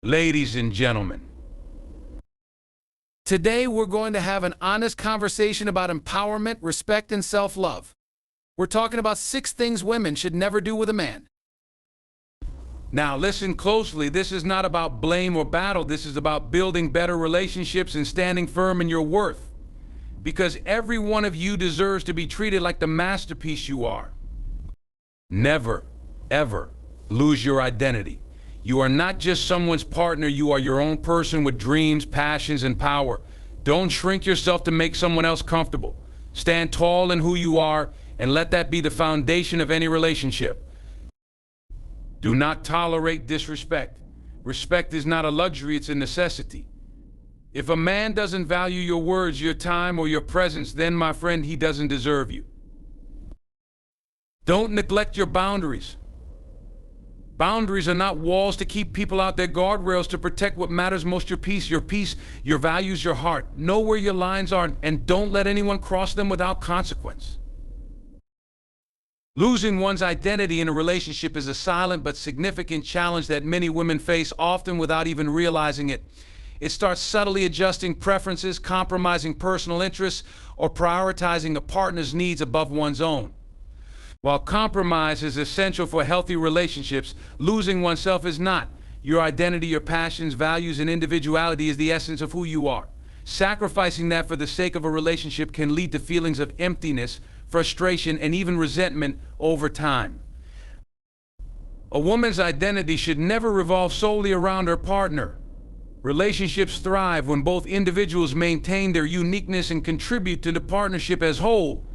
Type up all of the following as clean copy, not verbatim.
Ladies and gentlemen, today we're going to have an honest conversation about empowerment, respect, and self-love. We're talking about 6 things women should never do with a man. Now listen closely, this is not about blame or battle, this is about building better relationships and standing firm in your worth. Because every one of you deserves to be treated like the masterpiece you are. Never, ever lose your identity. You are not just someone's partner, you are your own person with dreams, passions, and power. Don't shrink yourself to make someone else comfortable. Stand tall in who you are, and let that be the foundation of any relationship. Do not tolerate disrespect. Respect is not a luxury, it's a necessity. If a man doesn't value your words, your time, or your presence, then, my friend, he doesn't deserve you. Don't neglect your boundaries. Boundaries are not walls to keep people out, they're guardrails to protect what matters most, your peace, your values, your heart. Know where your lines are, and don't let anyone cross them without consequence. Losing one's identity in a relationship is a silent but significant challenge that many women face, often without even realizing it. It starts subtly adjusting preferences, compromising personal interests, or prioritizing a partner's needs above one's own. While compromise is essential for healthy relationships, losing oneself is not. Your identity, your passions, values, and individuality is the essence of who you are. Sacrificing that for the sake of a relationship can lead to feelings of emptiness, frustration, and even resentment over time. A woman's identity should never revolve solely around her partner. Relationships thrive when both individuals maintain their uniqueness and contribute to the partnership as whole,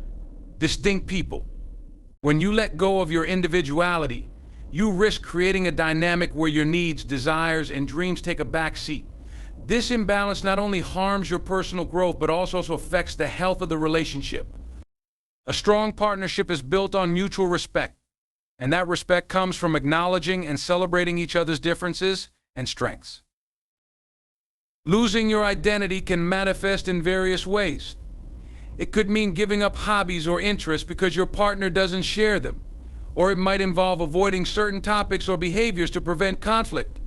distinct people. When you let go of your individuality, you risk creating a dynamic where your needs, desires, and dreams take a back seat. This imbalance not only harms your personal growth, but also affects the health of the relationship. A strong partnership is built on mutual respect, and that respect comes from acknowledging and celebrating each other's differences and strengths. Losing your identity can manifest in various ways. It could mean giving up hobbies or interests because your partner doesn't share them, or it might involve avoiding certain topics or behaviors to prevent conflict.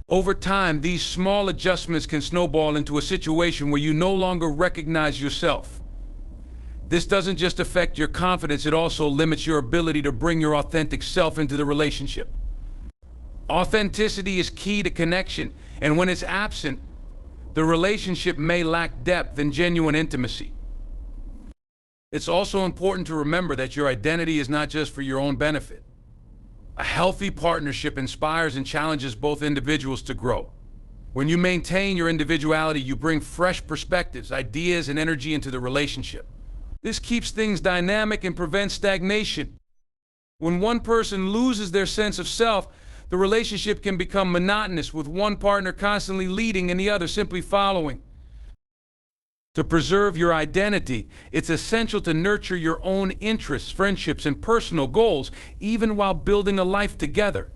Over time, these small adjustments can snowball into a situation where you no longer recognize yourself. This doesn't just affect your confidence, it also limits your ability to bring your authentic self into the relationship. Authenticity is key to connection, and when it's absent, the relationship may lack depth and genuine intimacy. It's also important to remember that your identity is not just for your own benefit. A healthy partnership inspires and challenges both individuals to grow. When you maintain your individuality, you bring fresh perspectives, ideas, and energy into the relationship. This keeps things dynamic and prevents stagnation. When one person loses their sense of self, the relationship can become monotonous, with one partner constantly leading and the other simply following. To preserve your identity, it's essential to nurture your own interests, friendships, and personal goals, even while building a life together.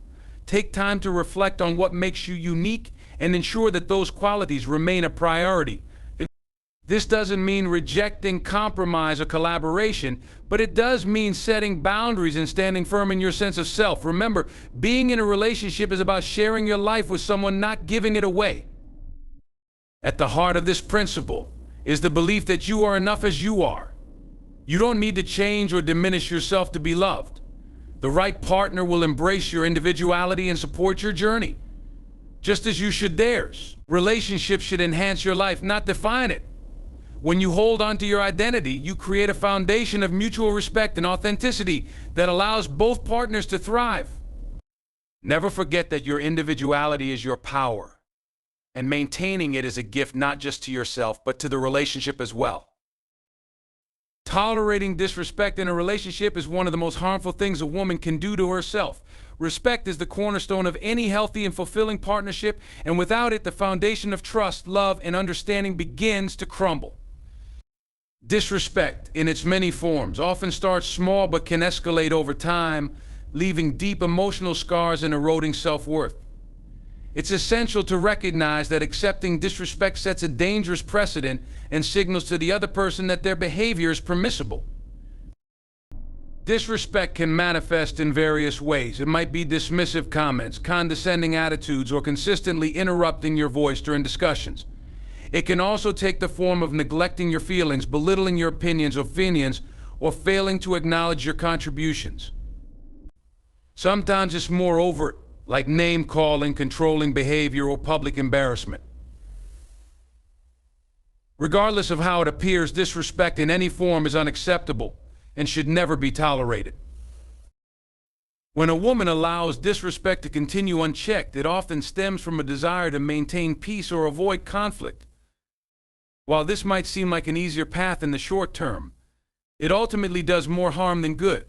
Take time to reflect on what makes you unique and ensure that those qualities remain a priority. This doesn't mean rejecting compromise or collaboration, but it does mean setting boundaries and standing firm in your sense of self. Remember, being in a relationship is about sharing your life with someone, not giving it away. At the heart of this principle is the belief that you are enough as you are. You don't need to change or diminish yourself to be loved. The right partner will embrace your individuality and support your journey, just as you should theirs. Relationships should enhance your life, not define it. When you hold on to your identity, you create a foundation of mutual respect and authenticity that allows both partners to thrive. Never forget that your individuality is your power, and maintaining it is a gift not just to yourself, but to the relationship as well. Tolerating disrespect in a relationship is one of the most harmful things a woman can do to herself. Respect is the cornerstone of any healthy and fulfilling partnership, and without it, the foundation of trust, love, and understanding begins to crumble. Disrespect, in its many forms, often starts small but can escalate over time, leaving deep emotional scars and eroding self-worth. It's essential to recognize that accepting disrespect sets a dangerous precedent and signals to the other person that their behavior is permissible. Disrespect can manifest in various ways. It might be dismissive comments, condescending attitudes, or consistently interrupting your voice during discussions. It can also take the form of neglecting your feelings, belittling your opinions, or failing to acknowledge your contributions. Sometimes it's more overt, like name-calling, controlling behavior, or public embarrassment. Regardless of how it appears, disrespect in any form is unacceptable and should never be tolerated. When a woman allows disrespect to continue unchecked, it often stems from a desire to maintain peace or avoid conflict. While this might seem like an easier path in the short term, it ultimately does more harm than good.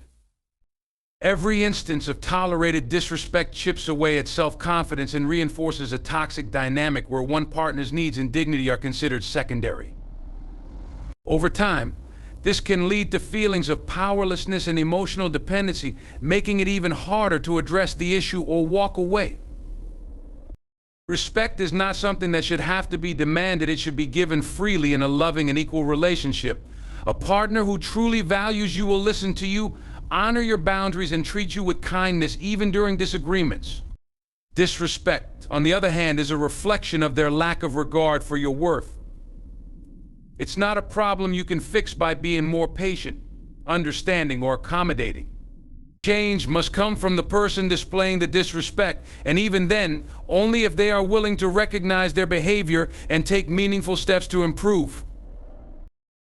Every instance of tolerated disrespect chips away at self-confidence and reinforces a toxic dynamic where one partner's needs and dignity are considered secondary. Over time, this can lead to feelings of powerlessness and emotional dependency, making it even harder to address the issue or walk away. Respect is not something that should have to be demanded. It should be given freely in a loving and equal relationship. A partner who truly values you will listen to you, honor your boundaries, and treat you with kindness even during disagreements. Disrespect, on the other hand, is a reflection of their lack of regard for your worth. It's not a problem you can fix by being more patient, understanding, or accommodating. Change must come from the person displaying the disrespect, and even then, only if they are willing to recognize their behavior and take meaningful steps to improve.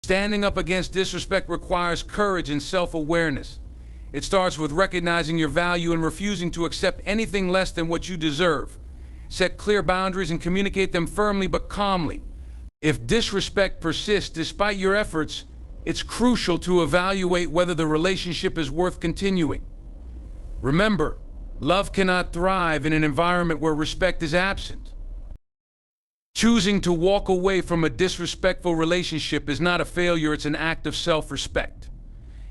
Standing up against disrespect requires courage and self-awareness. It starts with recognizing your value and refusing to accept anything less than what you deserve. Set clear boundaries and communicate them firmly but calmly. If disrespect persists despite your efforts, it's crucial to evaluate whether the relationship is worth continuing. Remember, love cannot thrive in an environment where respect is absent. Choosing to walk away from a disrespectful relationship is not a failure, it's an act of self-respect.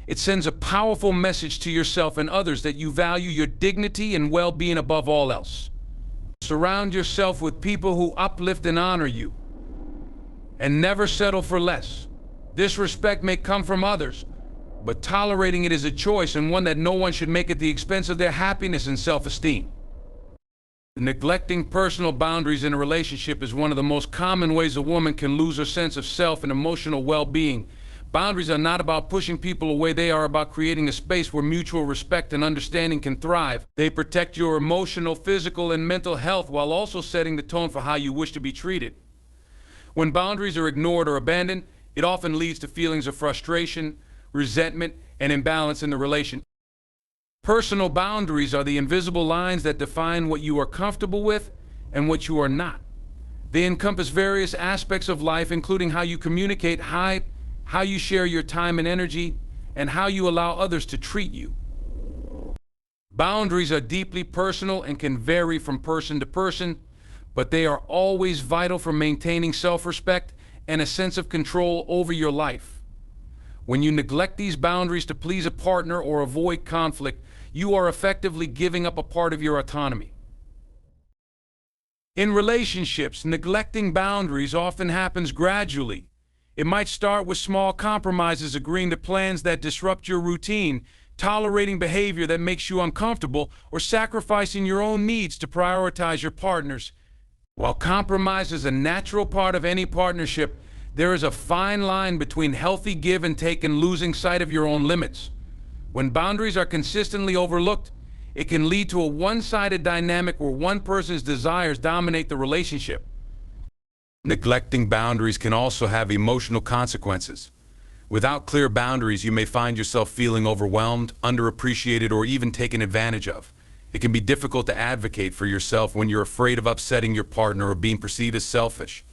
It sends a powerful message to yourself and others that you value your dignity and well-being above all else. Surround yourself with people who uplift and honor you, and never settle for less. Disrespect may come from others, but tolerating it is a choice, and one that no one should make at the expense of their happiness and self-esteem. Neglecting personal boundaries in a relationship is one of the most common ways a woman can lose her sense of self and emotional well-being. Boundaries are not about pushing people away, they are about creating a space where mutual respect and understanding can thrive. They protect your emotional, physical, and mental health while also setting the tone for how you wish to be treated. When boundaries are ignored or abandoned, it often leads to feelings of frustration, resentment, and imbalance in the relationship. Personal boundaries are the invisible lines that define what you are comfortable with and what you are not. They encompass various aspects of life, including how you communicate, how you share your time and energy, and how you allow others to treat you. Boundaries are deeply personal and can vary from person to person, but they are always vital for maintaining self-respect and a sense of control over your life. When you neglect these boundaries to please a partner or avoid conflict, you are effectively giving up a part of your autonomy. In relationships, neglecting boundaries often happens gradually. It might start with small compromises, agreeing to plans that disrupt your routine, tolerating behavior that makes you uncomfortable, or sacrificing your own needs to prioritize your partner's. While compromise is a natural part of any partnership, there is a fine line between healthy give and take and losing sight of your own limits. When boundaries are consistently overlooked, it can lead to a one-sided dynamic where one person's desires dominate the relationship. Neglecting boundaries can also have emotional consequences. Without clear boundaries, you may find yourself feeling overwhelmed, underappreciated, or even taken advantage of. It can be difficult to advocate for yourself when you're afraid of upsetting your partner or being perceived as selfish.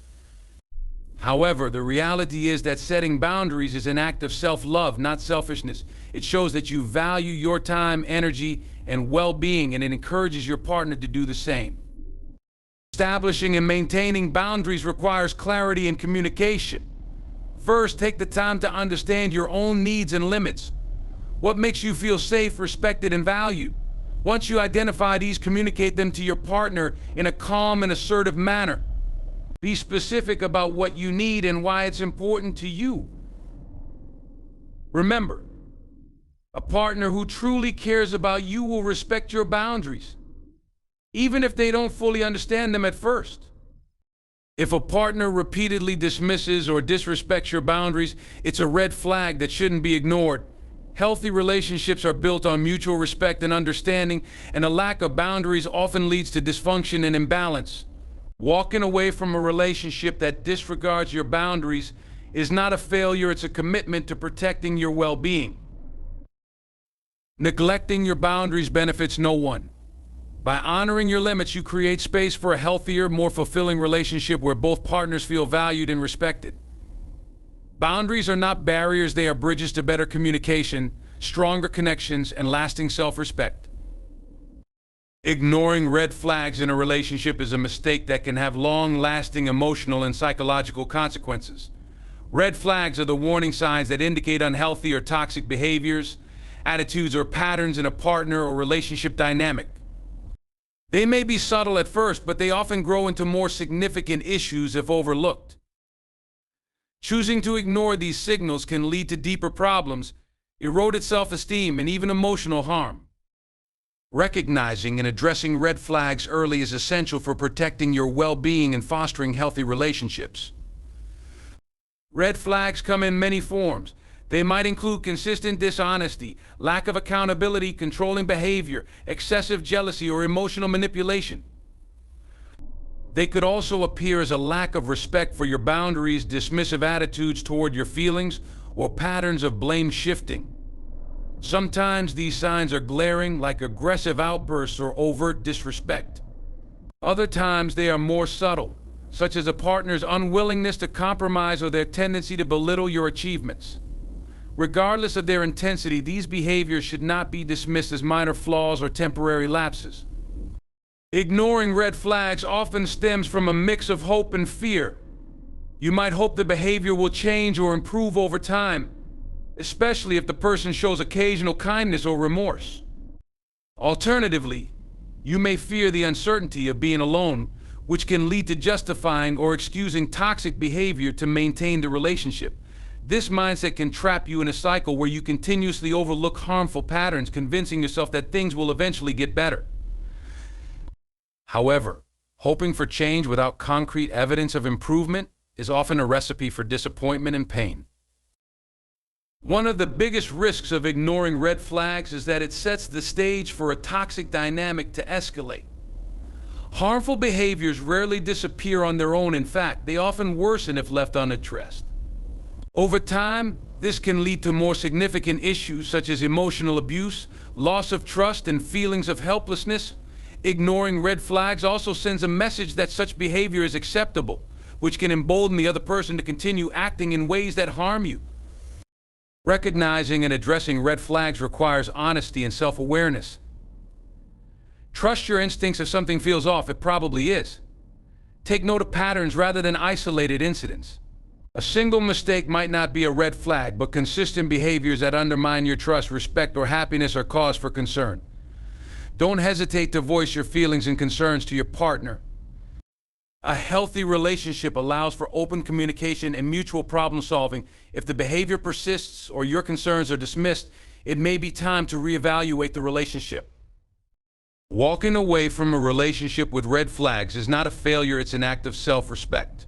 However, the reality is that setting boundaries is an act of self-love, not selfishness. It shows that you value your time, energy, and well-being, and it encourages your partner to do the same. Establishing and maintaining boundaries requires clarity and communication. First, take the time to understand your own needs and limits. What makes you feel safe, respected, and valued? Once you identify these, communicate them to your partner in a calm and assertive manner. Be specific about what you need and why it's important to you. Remember, A partner who truly cares about you will respect your boundaries, even if they don't fully understand them at first. If a partner repeatedly dismisses or disrespects your boundaries, it's a red flag that shouldn't be ignored. Healthy relationships are built on mutual respect and understanding, and a lack of boundaries often leads to dysfunction and imbalance. Walking away from a relationship that disregards your boundaries is not a failure, it's a commitment to protecting your well-being. Neglecting your boundaries benefits no one. By honoring your limits, you create space for a healthier, more fulfilling relationship where both partners feel valued and respected. Boundaries are not barriers, they are bridges to better communication, stronger connections, and lasting self-respect. Ignoring red flags in a relationship is a mistake that can have long-lasting emotional and psychological consequences. Red flags are the warning signs that indicate unhealthy or toxic behaviors, attitudes, or patterns in a partner or relationship dynamic. They may be subtle at first, but they often grow into more significant issues if overlooked. Choosing to ignore these signals can lead to deeper problems, eroded self-esteem, and even emotional harm. Recognizing and addressing red flags early is essential for protecting your well-being and fostering healthy relationships. Red flags come in many forms. They might include consistent dishonesty, lack of accountability, controlling behavior, excessive jealousy, or emotional manipulation. They could also appear as a lack of respect for your boundaries, dismissive attitudes toward your feelings, or patterns of blame shifting. Sometimes these signs are glaring, like aggressive outbursts or overt disrespect. Other times they are more subtle, such as a partner's unwillingness to compromise or their tendency to belittle your achievements. Regardless of their intensity, these behaviors should not be dismissed as minor flaws or temporary lapses. Ignoring red flags often stems from a mix of hope and fear. You might hope the behavior will change or improve over time, especially if the person shows occasional kindness or remorse. Alternatively, you may fear the uncertainty of being alone, which can lead to justifying or excusing toxic behavior to maintain the relationship. This mindset can trap you in a cycle where you continuously overlook harmful patterns, convincing yourself that things will eventually get better. However, hoping for change without concrete evidence of improvement is often a recipe for disappointment and pain. One of the biggest risks of ignoring red flags is that it sets the stage for a toxic dynamic to escalate. Harmful behaviors rarely disappear on their own. In fact, they often worsen if left unaddressed. Over time, this can lead to more significant issues such as emotional abuse, loss of trust, and feelings of helplessness. Ignoring red flags also sends a message that such behavior is acceptable, which can embolden the other person to continue acting in ways that harm you. Recognizing and addressing red flags requires honesty and self-awareness. Trust your instincts. If something feels off, it probably is. Take note of patterns rather than isolated incidents. A single mistake might not be a red flag, but consistent behaviors that undermine your trust, respect, or happiness are cause for concern. Don't hesitate to voice your feelings and concerns to your partner. A healthy relationship allows for open communication and mutual problem solving. If the behavior persists or your concerns are dismissed, it may be time to reevaluate the relationship. Walking away from a relationship with red flags is not a failure, it's an act of self-respect.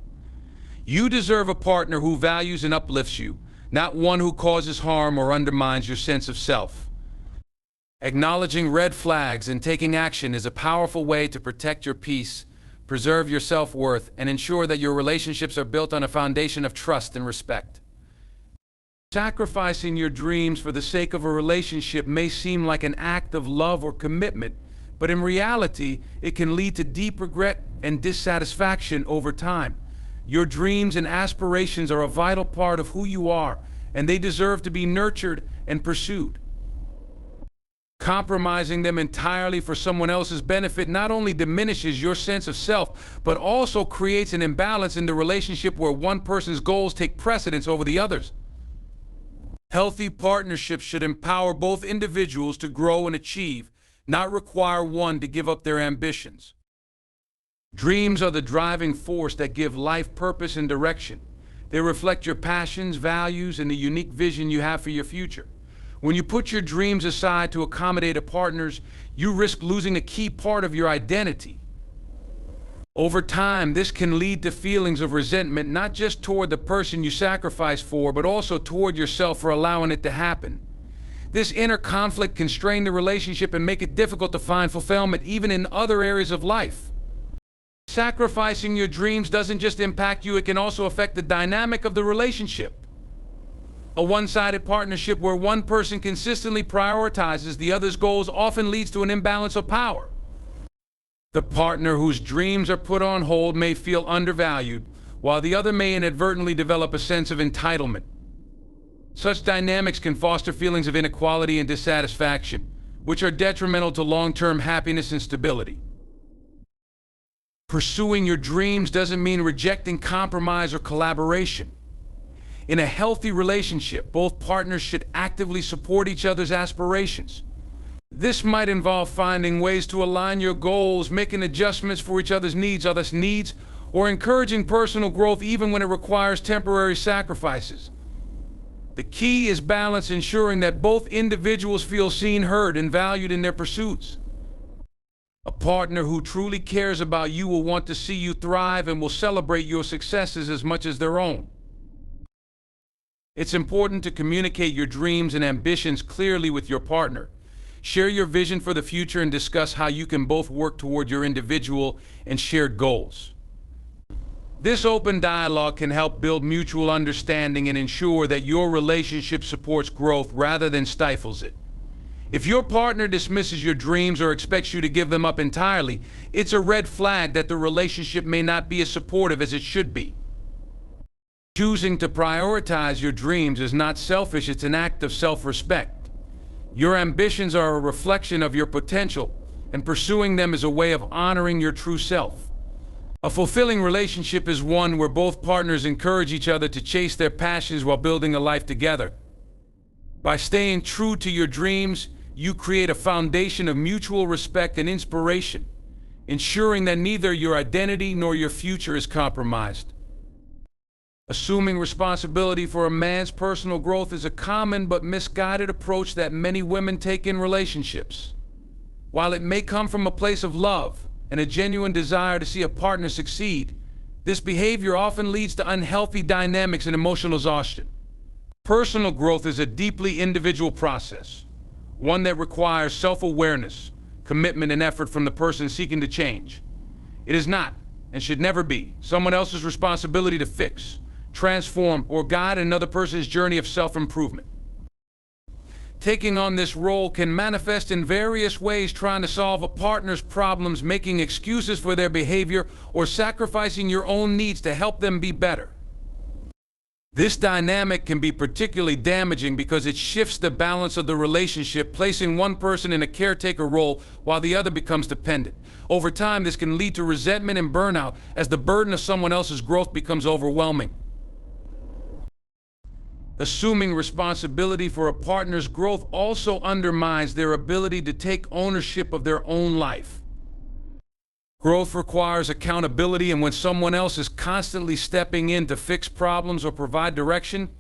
You deserve a partner who values and uplifts you, not one who causes harm or undermines your sense of self. Acknowledging red flags and taking action is a powerful way to protect your peace, preserve your self-worth, and ensure that your relationships are built on a foundation of trust and respect. Sacrificing your dreams for the sake of a relationship may seem like an act of love or commitment, but in reality, it can lead to deep regret and dissatisfaction over time. Your dreams and aspirations are a vital part of who you are, and they deserve to be nurtured and pursued. Compromising them entirely for someone else's benefit not only diminishes your sense of self, but also creates an imbalance in the relationship where one person's goals take precedence over the others. Healthy partnerships should empower both individuals to grow and achieve, not require one to give up their ambitions. Dreams are the driving force that give life purpose and direction. They reflect your passions, values, and the unique vision you have for your future. When you put your dreams aside to accommodate a partner's, you risk losing a key part of your identity. Over time, this can lead to feelings of resentment, not just toward the person you sacrifice for, but also toward yourself for allowing it to happen. This inner conflict can strain the relationship and make it difficult to find fulfillment even in other areas of life. Sacrificing your dreams doesn't just impact you, it can also affect the dynamic of the relationship. A one-sided partnership where one person consistently prioritizes the other's goals often leads to an imbalance of power. The partner whose dreams are put on hold may feel undervalued, while the other may inadvertently develop a sense of entitlement. Such dynamics can foster feelings of inequality and dissatisfaction, which are detrimental to long-term happiness and stability. Pursuing your dreams doesn't mean rejecting compromise or collaboration. In a healthy relationship, both partners should actively support each other's aspirations. This might involve finding ways to align your goals, making adjustments for each other's needs, or encouraging personal growth even when it requires temporary sacrifices. The key is balance, ensuring that both individuals feel seen, heard, and valued in their pursuits. A partner who truly cares about you will want to see you thrive and will celebrate your successes as much as their own. It's important to communicate your dreams and ambitions clearly with your partner. Share your vision for the future and discuss how you can both work toward your individual and shared goals. This open dialogue can help build mutual understanding and ensure that your relationship supports growth rather than stifles it. If your partner dismisses your dreams or expects you to give them up entirely, it's a red flag that the relationship may not be as supportive as it should be. Choosing to prioritize your dreams is not selfish, it's an act of self-respect. Your ambitions are a reflection of your potential, and pursuing them is a way of honoring your true self. A fulfilling relationship is one where both partners encourage each other to chase their passions while building a life together. By staying true to your dreams, you create a foundation of mutual respect and inspiration, ensuring that neither your identity nor your future is compromised. Assuming responsibility for a man's personal growth is a common but misguided approach that many women take in relationships. While it may come from a place of love and a genuine desire to see a partner succeed, this behavior often leads to unhealthy dynamics and emotional exhaustion. Personal growth is a deeply individual process, one that requires self-awareness, commitment, and effort from the person seeking to change. It is not, and should never be, someone else's responsibility to fix, transform, or guide another person's journey of self-improvement. Taking on this role can manifest in various ways: trying to solve a partner's problems, making excuses for their behavior, or sacrificing your own needs to help them be better. This dynamic can be particularly damaging because it shifts the balance of the relationship, placing one person in a caretaker role while the other becomes dependent. Over time, this can lead to resentment and burnout as the burden of someone else's growth becomes overwhelming. Assuming responsibility for a partner's growth also undermines their ability to take ownership of their own life. Growth requires accountability, and when someone else is constantly stepping in to fix problems or provide direction,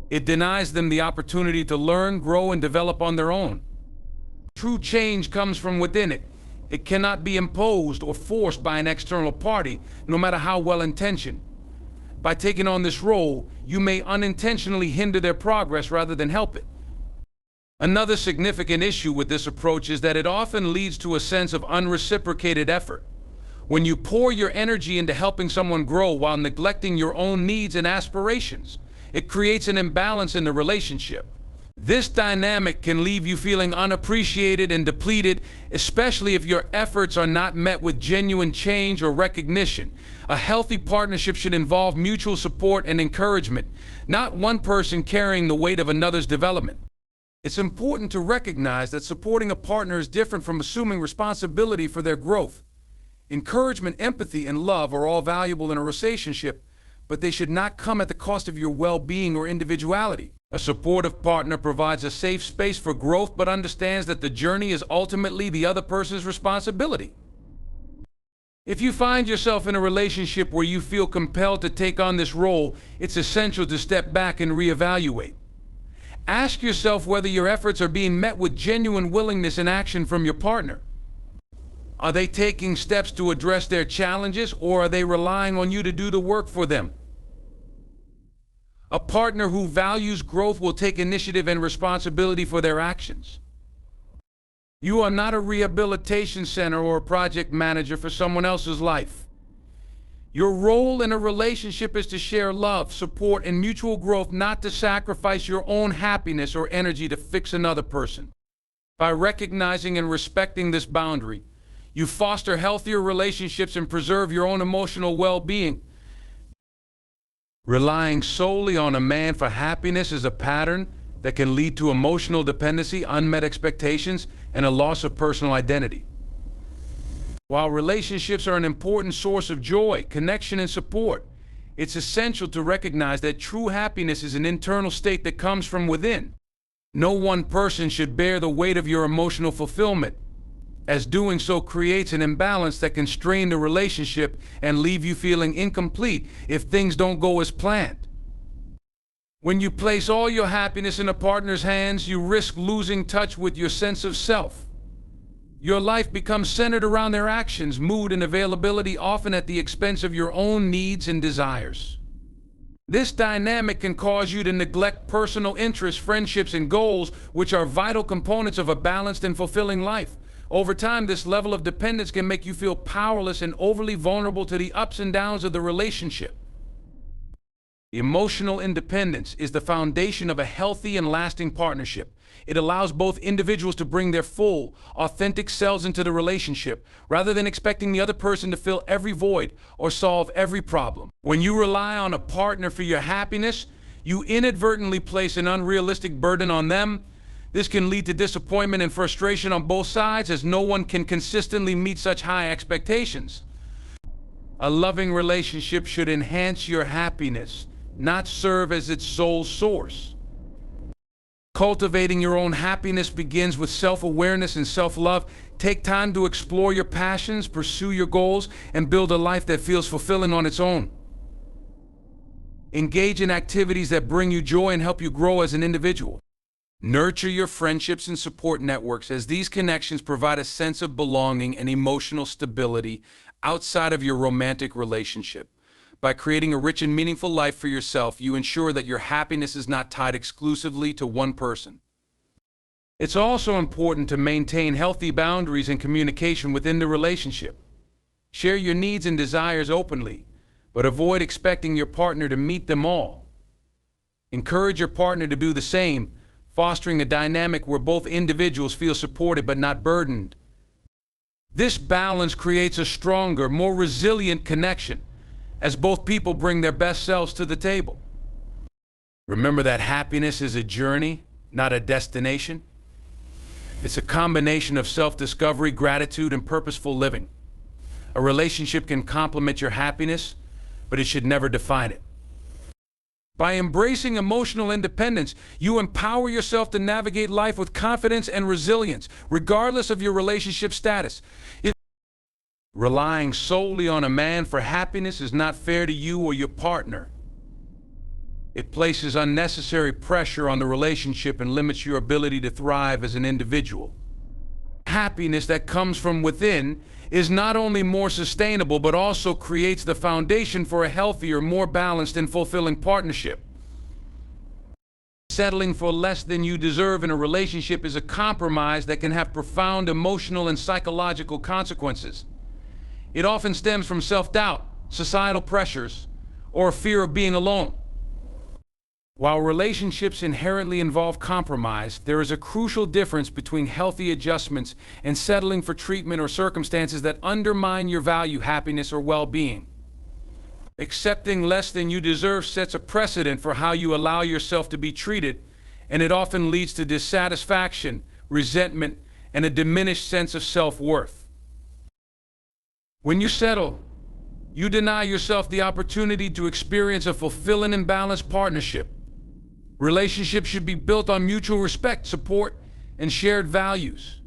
it denies them the opportunity to learn, grow, and develop on their own. True change comes from within it. It cannot be imposed or forced by an external party, no matter how well-intentioned. By taking on this role, you may unintentionally hinder their progress rather than help it. Another significant issue with this approach is that it often leads to a sense of unreciprocated effort. When you pour your energy into helping someone grow while neglecting your own needs and aspirations, it creates an imbalance in the relationship. This dynamic can leave you feeling unappreciated and depleted, especially if your efforts are not met with genuine change or recognition. A healthy partnership should involve mutual support and encouragement, not one person carrying the weight of another's development. It's important to recognize that supporting a partner is different from assuming responsibility for their growth. Encouragement, empathy, and love are all valuable in a relationship, but they should not come at the cost of your well-being or individuality. A supportive partner provides a safe space for growth but understands that the journey is ultimately the other person's responsibility. If you find yourself in a relationship where you feel compelled to take on this role, it's essential to step back and reevaluate. Ask yourself whether your efforts are being met with genuine willingness and action from your partner. Are they taking steps to address their challenges, or are they relying on you to do the work for them? A partner who values growth will take initiative and responsibility for their actions. You are not a rehabilitation center or a project manager for someone else's life. Your role in a relationship is to share love, support, and mutual growth, not to sacrifice your own happiness or energy to fix another person. By recognizing and respecting this boundary, you foster healthier relationships and preserve your own emotional well-being. Relying solely on a man for happiness is a pattern that can lead to emotional dependency, unmet expectations, and a loss of personal identity. While relationships are an important source of joy, connection, and support, it's essential to recognize that true happiness is an internal state that comes from within. No one person should bear the weight of your emotional fulfillment, as doing so creates an imbalance that can strain the relationship and leave you feeling incomplete if things don't go as planned. When you place all your happiness in a partner's hands, you risk losing touch with your sense of self. Your life becomes centered around their actions, mood, and availability, often at the expense of your own needs and desires. This dynamic can cause you to neglect personal interests, friendships, and goals, which are vital components of a balanced and fulfilling life. Over time, this level of dependence can make you feel powerless and overly vulnerable to the ups and downs of the relationship. Emotional independence is the foundation of a healthy and lasting partnership. It allows both individuals to bring their full, authentic selves into the relationship, rather than expecting the other person to fill every void or solve every problem. When you rely on a partner for your happiness, you inadvertently place an unrealistic burden on them. This can lead to disappointment and frustration on both sides, as no one can consistently meet such high expectations. A loving relationship should enhance your happiness, not serve as its sole source. Cultivating your own happiness begins with self-awareness and self-love. Take time to explore your passions, pursue your goals, and build a life that feels fulfilling on its own. Engage in activities that bring you joy and help you grow as an individual. Nurture your friendships and support networks, as these connections provide a sense of belonging and emotional stability outside of your romantic relationship. By creating a rich and meaningful life for yourself, you ensure that your happiness is not tied exclusively to one person. It's also important to maintain healthy boundaries and communication within the relationship. Share your needs and desires openly, but avoid expecting your partner to meet them all. Encourage your partner to do the same, fostering a dynamic where both individuals feel supported but not burdened. This balance creates a stronger, more resilient connection, as both people bring their best selves to the table. Remember that happiness is a journey, not a destination. It's a combination of self-discovery, gratitude, and purposeful living. A relationship can complement your happiness, but it should never define it. By embracing emotional independence, you empower yourself to navigate life with confidence and resilience, regardless of your relationship status. Relying solely on a man for happiness is not fair to you or your partner. It places unnecessary pressure on the relationship and limits your ability to thrive as an individual. Happiness that comes from within is not only more sustainable, but also creates the foundation for a healthier, more balanced, and fulfilling partnership. Settling for less than you deserve in a relationship is a compromise that can have profound emotional and psychological consequences. It often stems from self-doubt, societal pressures, or a fear of being alone. While relationships inherently involve compromise, there is a crucial difference between healthy adjustments and settling for treatment or circumstances that undermine your value, happiness, or well-being. Accepting less than you deserve sets a precedent for how you allow yourself to be treated, and it often leads to dissatisfaction, resentment, and a diminished sense of self-worth. When you settle, you deny yourself the opportunity to experience a fulfilling and balanced partnership. Relationships should be built on mutual respect, support, and shared values.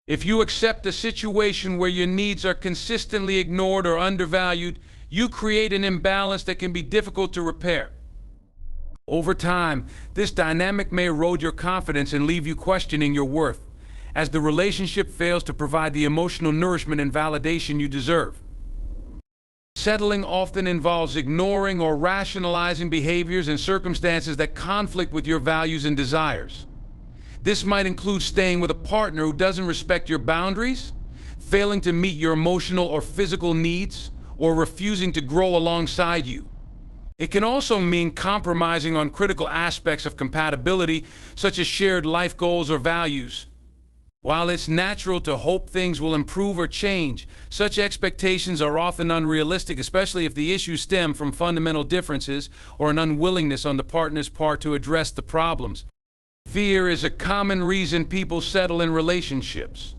If you accept a situation where your needs are consistently ignored or undervalued, you create an imbalance that can be difficult to repair. Over time, this dynamic may erode your confidence and leave you questioning your worth, as the relationship fails to provide the emotional nourishment and validation you deserve. Settling often involves ignoring or rationalizing behaviors and circumstances that conflict with your values and desires. This might include staying with a partner who doesn't respect your boundaries, failing to meet your emotional or physical needs, or refusing to grow alongside you. It can also mean compromising on critical aspects of compatibility, such as shared life goals or values. While it's natural to hope things will improve or change, such expectations are often unrealistic, especially if the issues stem from fundamental differences or an unwillingness on the partner's part to address the problems. Fear is a common reason people settle in relationships.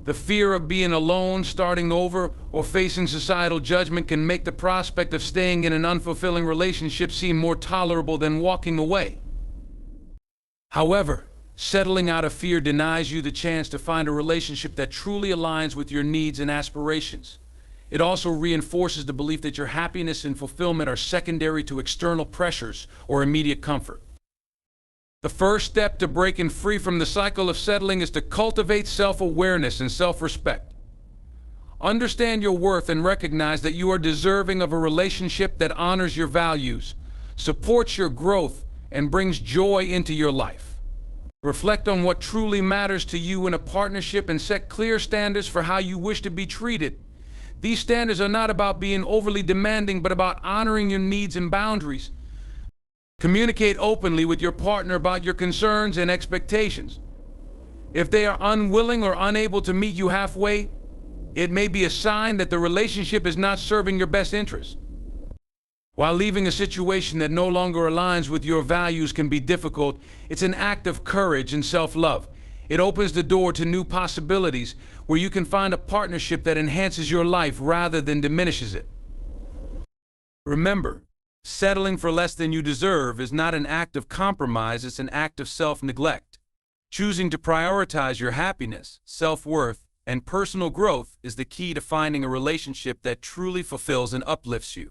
The fear of being alone, starting over, or facing societal judgment can make the prospect of staying in an unfulfilling relationship seem more tolerable than walking away. However, settling out of fear denies you the chance to find a relationship that truly aligns with your needs and aspirations. It also reinforces the belief that your happiness and fulfillment are secondary to external pressures or immediate comfort. The first step to breaking free from the cycle of settling is to cultivate self-awareness and self-respect. Understand your worth and recognize that you are deserving of a relationship that honors your values, supports your growth, and brings joy into your life. Reflect on what truly matters to you in a partnership and set clear standards for how you wish to be treated. These standards are not about being overly demanding, but about honoring your needs and boundaries. Communicate openly with your partner about your concerns and expectations. If they are unwilling or unable to meet you halfway, it may be a sign that the relationship is not serving your best interests. While leaving a situation that no longer aligns with your values can be difficult, it's an act of courage and self-love. It opens the door to new possibilities where you can find a partnership that enhances your life rather than diminishes it. Remember, settling for less than you deserve is not an act of compromise, it's an act of self-neglect. Choosing to prioritize your happiness, self-worth, and personal growth is the key to finding a relationship that truly fulfills and uplifts you.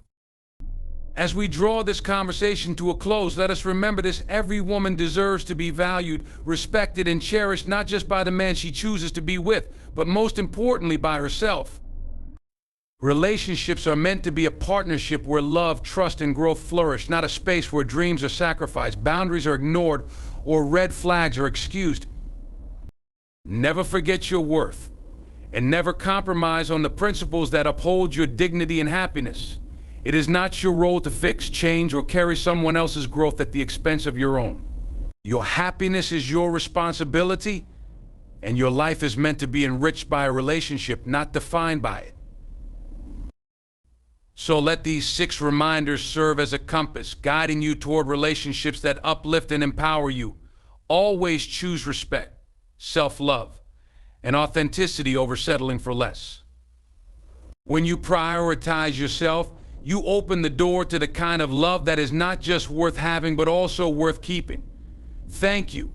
As we draw this conversation to a close, let us remember this: every woman deserves to be valued, respected, and cherished, not just by the man she chooses to be with, but most importantly by herself. Relationships are meant to be a partnership where love, trust, and growth flourish, not a space where dreams are sacrificed, boundaries are ignored, or red flags are excused. Never forget your worth, and never compromise on the principles that uphold your dignity and happiness. It is not your role to fix, change, or carry someone else's growth at the expense of your own. Your happiness is your responsibility, and your life is meant to be enriched by a relationship, not defined by it. So let these 6 reminders serve as a compass, guiding you toward relationships that uplift and empower you. Always choose respect, self-love, and authenticity over settling for less. When you prioritize yourself, you open the door to the kind of love that is not just worth having, but also worth keeping. Thank you